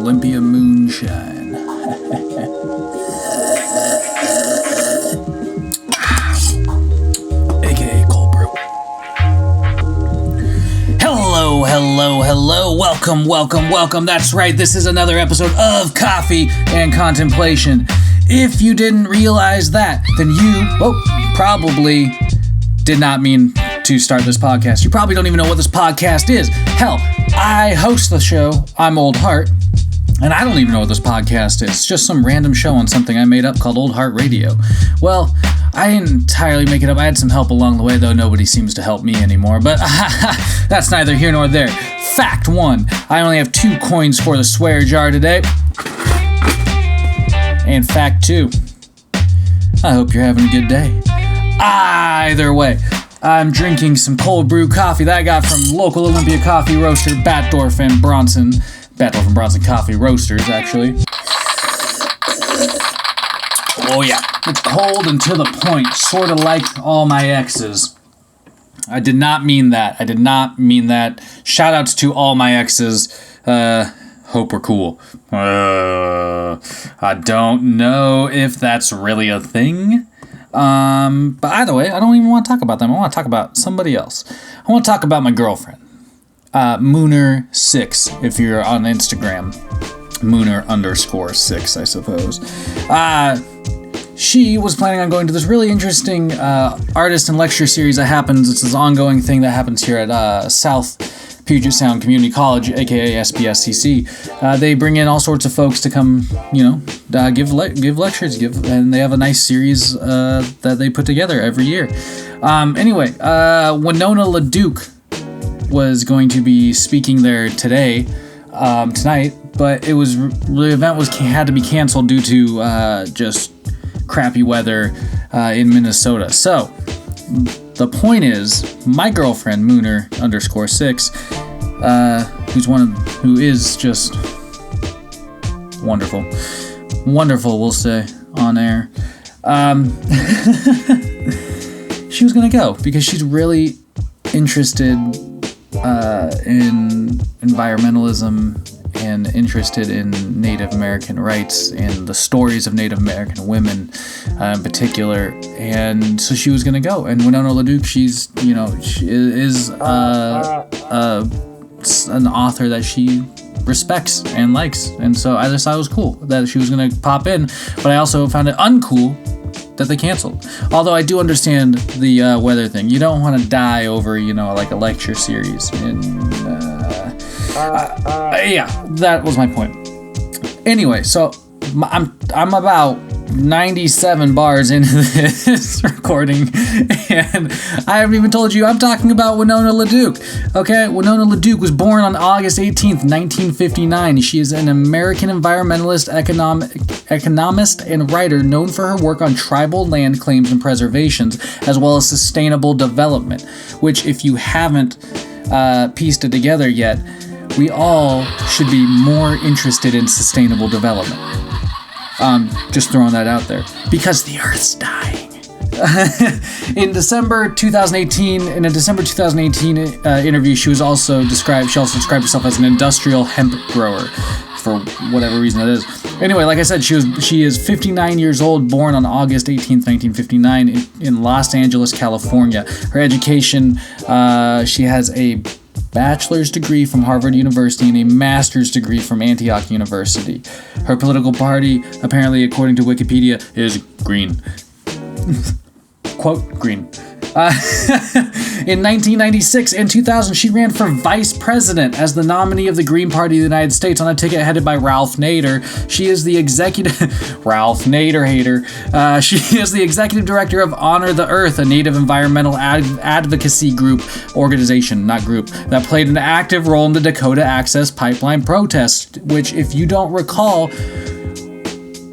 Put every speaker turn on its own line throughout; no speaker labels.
Olympia moonshine. AKA cold brew. Hello. Welcome. That's right. This is another episode of Coffee and Contemplation. If you didn't realize that, then you probably did not mean to start this podcast. You probably don't even know what this podcast is. Hell, I host the show. I'm Old Heart, and I don't even know what this podcast is. It's just some random show on something I made up called Old Heart Radio. Well, I didn't entirely make it up. I had some help along the way, though nobody seems to help me anymore. But that's neither here nor there. Fact 1, I only have 2 coins for the swear jar today. And fact 2, I hope you're having a good day. Either way, I'm drinking some cold brew coffee that I got from local Olympia coffee roaster Batdorf and Bronson Coffee Roasters, actually. Oh yeah, it's cold and to the point, sort of like all my exes. I did not mean that. Shout outs to all my exes. Hope we're cool. I don't know if that's really a thing. But either way, I don't even want to talk about them. I want to talk about somebody else. I want to talk about my girlfriend. Mooner6, if you're on Instagram. Mooner_6, I suppose. She was planning on going to this really interesting artist and lecture series that happens. It's this ongoing thing that happens here at South Puget Sound Community College, aka SPSCC. They bring in all sorts of folks to come, give lectures, and they have a nice series that they put together every year. Anyway, Winona LaDuke was going to be speaking there tonight, but the event had to be canceled due to just crappy weather in Minnesota. So the point is, my girlfriend Mooner_6, who is just wonderful, we'll say on air. She was gonna go because she's really interested in environmentalism and interested in Native American rights and the stories of Native American women in particular, and so she was going to go. And Winona LaDuke, she is an author that she respects and likes, and so I just thought it was cool that she was going to pop in, but I also found it uncool that they canceled. Although I do understand the weather thing. You don't want to die over, like a lecture series. And yeah, that was my point. Anyway, so I'm about 97 bars into this recording, and I haven't even told you I'm talking about Winona LaDuke. Okay, Winona LaDuke was born on August 18th, 1959. She is an American environmentalist, economist, and writer known for her work on tribal land claims and preservations, as well as sustainable development, which, if you haven't pieced it together yet, we all should be more interested in sustainable development. Just throwing that out there. Because the Earth's dying. In a December 2018 interview, she also described herself as an industrial hemp grower, for whatever reason that is. Anyway, like I said, she is 59 years old, born on August 18th, 1959 in Los Angeles, California. Her education, she has a bachelor's degree from Harvard University and a master's degree from Antioch University. Her political party, apparently according to Wikipedia, is green. Quote, green. In 1996 and 2000, she ran for vice president as the nominee of the Green Party of the United States on a ticket headed by Ralph Nader. She is the Ralph Nader hater. She is the executive director of Honor the Earth, a native environmental advocacy organization that played an active role in the Dakota Access Pipeline protests, which, if you don't recall,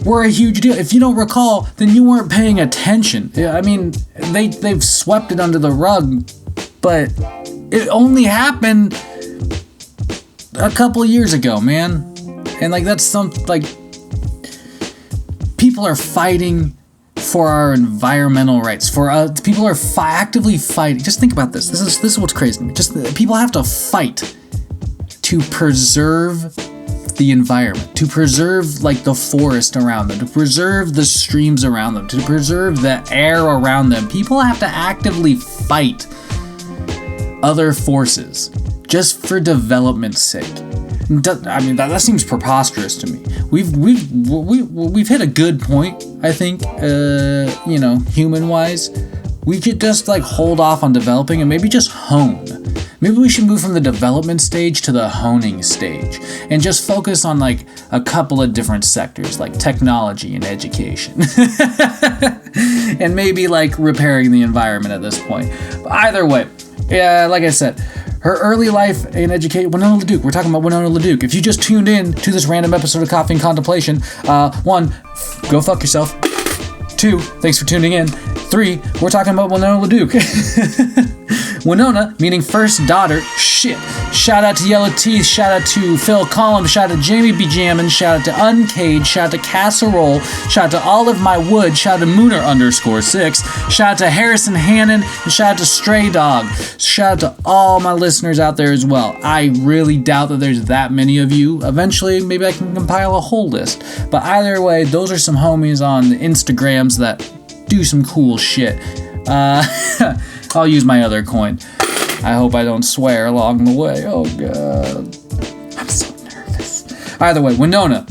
were a huge deal. If you don't recall, then you weren't paying attention. I mean, they've swept it under the rug, but it only happened a couple of years ago, man. And that's people are fighting for our environmental rights. People are actively fighting. Just think about this. This is what's crazy to me. People have to fight to preserve the environment, to preserve like the forest around them, to preserve the streams around them, to preserve the air around them. People have to actively fight other forces just for development's sake. I mean, that seems preposterous to me. We've hit a good point, I think, human-wise. We could just like hold off on developing and maybe just hone. Maybe we should move from the development stage to the honing stage and just focus on like a couple of different sectors like technology and education. And maybe like repairing the environment at this point. But either way, yeah, like I said, her early life in education, Winona LaDuke. We're talking about Winona LaDuke. If you just tuned in to this random episode of Coffee and Contemplation, 1, go fuck yourself. 2, thanks for tuning in. 3, we're talking about Winona LaDuke. Winona, meaning first daughter, shit. Shout out to Yellow Teeth, shout out to Phil Collins, shout out to Jamie B. Jammin, shout out to Uncaged, shout out to Casserole, shout out to Olive My Wood, shout out to Mooner_6, shout out to Harrison Hannon, and shout out to Stray Dog. Shout out to all my listeners out there as well. I really doubt that there's that many of you. Eventually, maybe I can compile a whole list. But either way, those are some homies on the Instagrams that do some cool shit. I'll use my other coin. I hope I don't swear along the way. Oh, God. I'm so nervous. Either way, Winona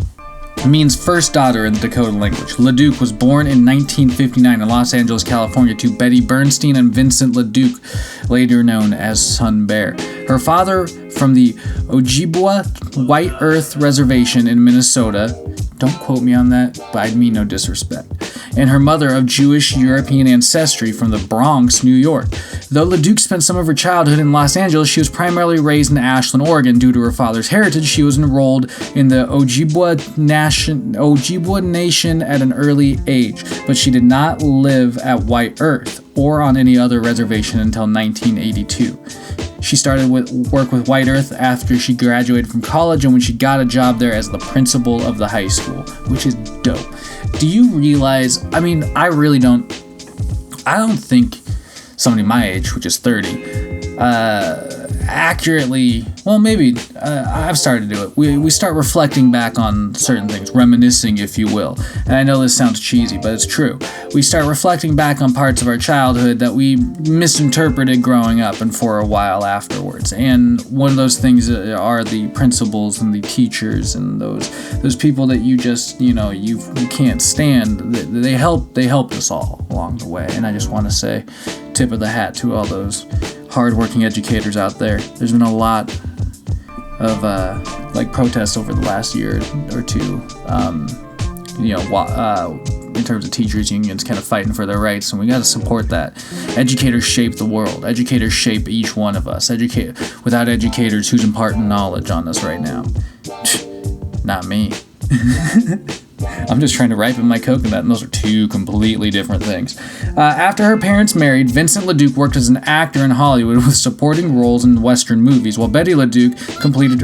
means first daughter in the Dakota language. LaDuke was born in 1959 in Los Angeles, California, to Betty Bernstein and Vincent LaDuke, later known as Sun Bear. Her father from the Ojibwa White Earth Reservation in Minnesota. Don't quote me on that, but I mean no disrespect. And her mother of Jewish European ancestry from the Bronx, New York. Though LaDuke spent some of her childhood in Los Angeles, she was primarily raised in Ashland, Oregon. Due to her father's heritage, she was enrolled in the Ojibwa Nation at an early age, but she did not live at White Earth or on any other reservation until 1982. She started work with White Earth after she graduated from college and when she got a job there as the principal of the high school, which is dope. Do you realize, I mean, I don't think somebody my age, which is 30, accurately, well, maybe, I've started to do it. We start reflecting back on certain things, reminiscing, if you will. And I know this sounds cheesy, but it's true. We start reflecting back on parts of our childhood that we misinterpreted growing up and for a while afterwards. And one of those things are the principals and the teachers and those people that you just, you can't stand. They helped us all along the way. And I just want to say, tip of the hat to all those hardworking educators out there. There's been a lot of protests over the last year or two, in terms of teachers unions kind of fighting for their rights, and we got to support that. Educators shape the world. Educators shape each one of us. Without educators, who's imparting knowledge on us right now? Not me. I'm just trying to ripen my coconut, and those are two completely different things. After her parents married, Vincent LaDuke worked as an actor in Hollywood with supporting roles in Western movies, while Betty LaDuke completed...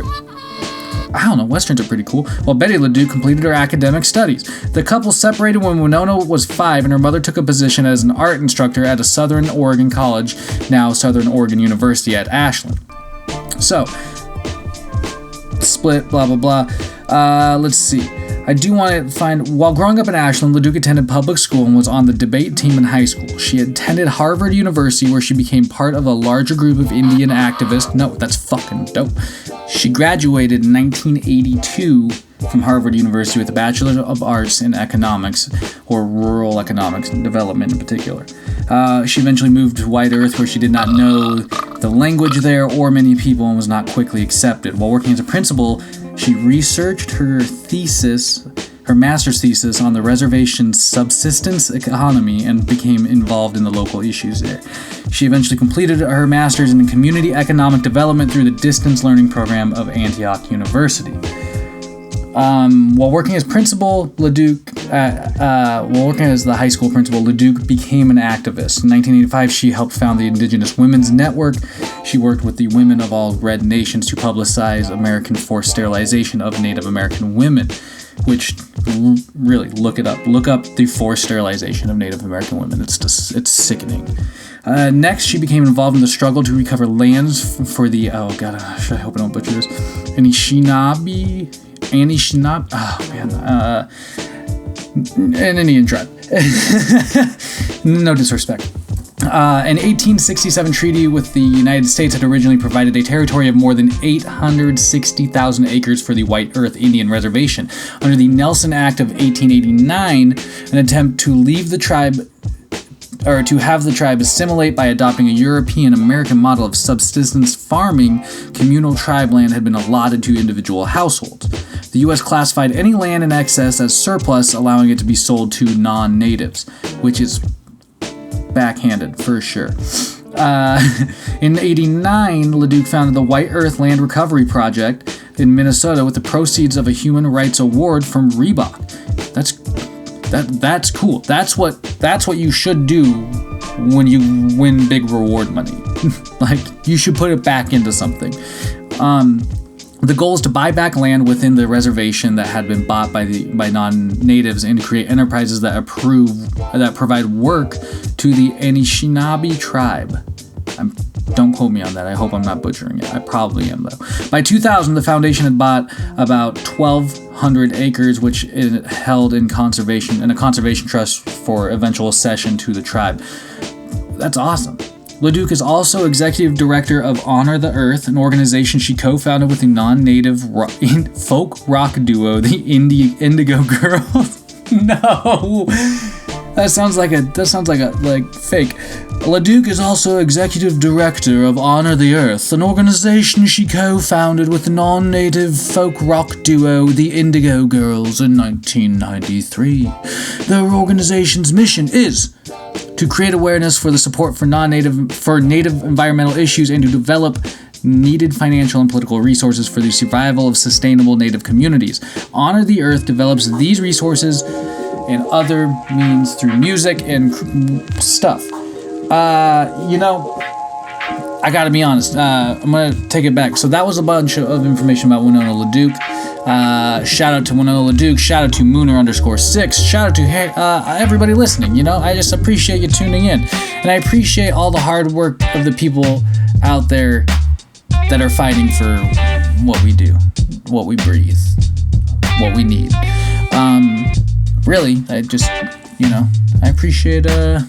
Westerns are pretty cool. While Betty LaDuke completed her academic studies. The couple separated when Winona was 5 and her mother took a position as an art instructor at a Southern Oregon college, now Southern Oregon University at Ashland. So, split, blah, blah, blah. Let's see. I do want to find, while growing up in Ashland, LaDuke attended public school and was on the debate team in high school. She attended Harvard University, where she became part of a larger group of Indian activists. No, that's fucking dope. She graduated in 1982 from Harvard University with a Bachelor of Arts in Economics, or Rural Economics and Development in particular. She eventually moved to White Earth, where she did not know the language there or many people and was not quickly accepted. While working as a principal, she researched her master's thesis on the reservation's subsistence economy and became involved in the local issues there. She eventually completed her master's in community economic development through the distance learning program of Antioch University. While working as the high school principal, LaDuke became an activist. In 1985, she helped found the Indigenous Women's Network. She worked with the Women of All Red Nations to publicize American forced sterilization of Native American women, which, really, look it up. Look up the forced sterilization of Native American women. It's sickening. Next, she became involved in the struggle to recover lands for the, I hope I don't butcher this, Anishinaabe Anishinaabe. Oh man, an Indian tribe. No disrespect. An 1867 treaty with the United States had originally provided a territory of more than 860,000 acres for the White Earth Indian Reservation. Under the Nelson Act of 1889, an attempt to leave the tribe to have the tribe assimilate by adopting a European-American model of subsistence farming, communal tribe land had been allotted to individual households. The U.S. classified any land in excess as surplus, allowing it to be sold to non-natives, which is backhanded for sure. In 1989, LaDuke founded the White Earth Land Recovery Project in Minnesota with the proceeds of a human rights award from Reebok. That's cool. That's what you should do when you win big reward money. Like, you should put it back into something. The goal is to buy back land within the reservation that had been bought by non-natives and to create enterprises that provide work to the Anishinaabe tribe. Don't quote me on that. I hope I'm not butchering it. I probably am, though. By 2000, the foundation had bought about 1,200 acres, which it held in a conservation trust for eventual cession to the tribe. That's awesome. LaDuke is also executive director of Honor the Earth, an organization she co-founded with the non-native folk rock duo, the Indigo Girls. No, that sounds like fake. LaDuke is also executive director of Honor the Earth, an organization she co-founded with the non-native folk rock duo, the Indigo Girls, in 1993. Their organization's mission is to create awareness for the support for native environmental issues and to develop needed financial and political resources for the survival of sustainable native communities. Honor the Earth develops these resources and other means through music and stuff. I gotta be honest, I'm gonna take it back. So that was a bunch of information about Winona LaDuke. Shout out to Winona LaDuke, shout out to Mooner_6, shout out to everybody listening. I just appreciate you tuning in. And I appreciate all the hard work of the people out there that are fighting for what we do, what we breathe, what we need. Really, I just, I appreciate, I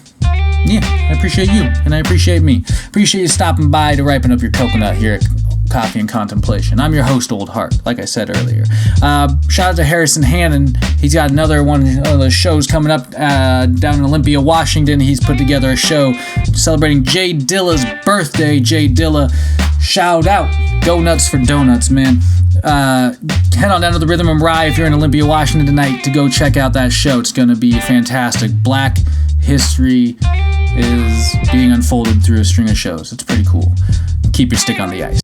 appreciate you, and I appreciate me. Appreciate you stopping by to ripen up your coconut here at Coffee and Contemplation. I'm your host, Old Heart, like I said earlier. Shout out to Harrison Hannon. He's got another one of the shows coming up down in Olympia, Washington. He's put together a show celebrating Jay Dilla's birthday. Jay Dilla, shout out. Go nuts for donuts, man. Head on down to the Rhythm and Rye if you're in Olympia, Washington tonight to go check out that show. It's going to be fantastic. Black history is being unfolded through a string of shows. It's pretty cool. Keep your stick on the ice.